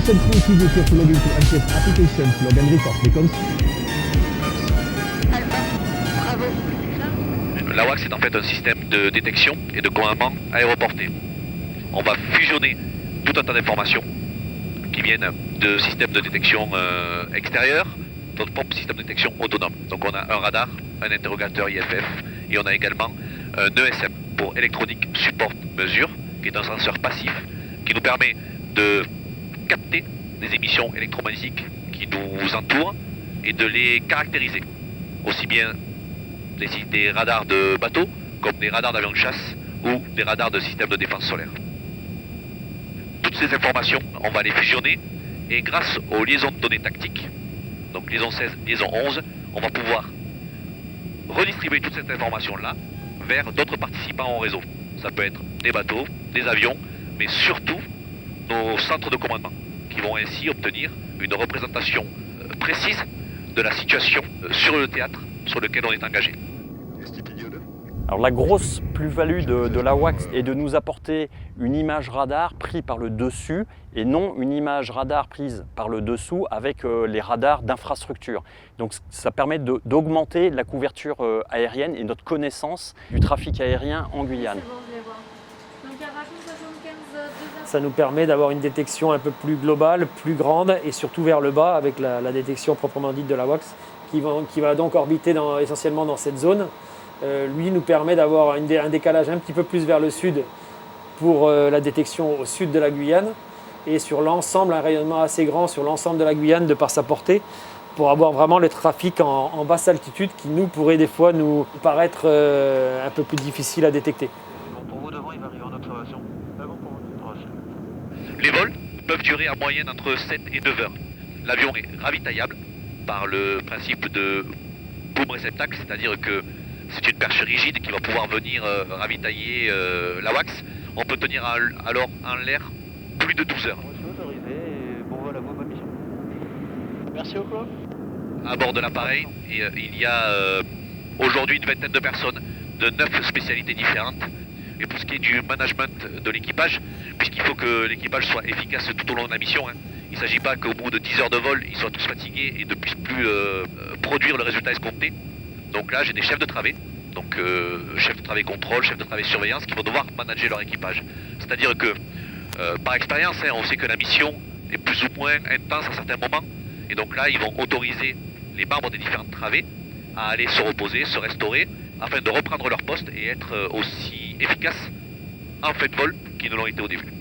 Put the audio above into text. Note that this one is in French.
Attention crew to be careful logging to NCS applications, log and report beacons. Alpha, bravo. L'AWACS est en fait un système de détection et de commandement aéroporté. On va fusionner tout un tas d'informations qui viennent de systèmes de détection extérieurs, notre propre système de détection autonome. Donc on a un radar, un interrogateur IFF et on a également un ESM pour Electronic Support Measure, qui est un senseur passif qui nous permet de capter des émissions électromagnétiques qui nous entourent et de les caractériser. Aussi bien des radars de bateaux comme des radars d'avions de chasse ou des radars de systèmes de défense solaire. Toutes ces informations, on va les fusionner et grâce aux liaisons de données tactiques, donc liaison 16, liaison 11, on va pouvoir redistribuer toute cette information-là vers d'autres participants au réseau. Ça peut être des bateaux, des avions, mais surtout nos centres de commandement, qui vont ainsi obtenir une représentation précise de la situation sur le théâtre sur lequel on est engagé. Alors la grosse plus-value de l'AWACS est de nous apporter une image radar prise par le dessus et non une image radar prise par le dessous avec les radars d'infrastructure. Donc ça permet d'augmenter la couverture aérienne et notre connaissance du trafic aérien en Guyane. C'est bon, je vais voir. Donc il y a Raccoon 75 Ça nous permet d'avoir une détection un peu plus globale, plus grande et surtout vers le bas avec la détection proprement dite de l'AWACS qui va donc orbiter essentiellement dans cette zone. Lui nous permet d'avoir un décalage un petit peu plus vers le sud pour la détection au sud de la Guyane et sur l'ensemble, un rayonnement assez grand sur l'ensemble de la Guyane de par sa portée pour avoir vraiment le trafic en basse altitude qui nous pourrait des fois nous paraître un peu plus difficile à détecter. Pour vous devant, il va arriver en observation. Les vols peuvent durer en moyenne entre 7 et 9 heures. L'avion est ravitaillable par le principe de boom réceptacle, c'est-à-dire que c'est une perche rigide qui va pouvoir venir ravitailler l'AWACS. On peut tenir alors en l'air plus de 12 heures. Autorisé et bon vol à vous, bonne mission. Merci au club. À bord de l'appareil, et il y a aujourd'hui une vingtaine de personnes de 9 spécialités différentes. Et pour ce qui est du management de l'équipage, puisqu'il faut que l'équipage soit efficace tout au long de la mission, il ne s'agit pas qu'au bout de 10 heures de vol, ils soient tous fatigués et ne puissent plus produire le résultat escompté. Donc là, j'ai des chefs de travée, donc chefs de travée contrôle, chefs de travée surveillance, qui vont devoir manager leur équipage. C'est-à-dire que, par expérience, on sait que la mission est plus ou moins intense à certains moments, et donc là, ils vont autoriser les membres des différentes travées à aller se reposer, se restaurer, afin de reprendre leur poste et être aussi efficaces en fin de vol qu'ils ne l'ont été au début.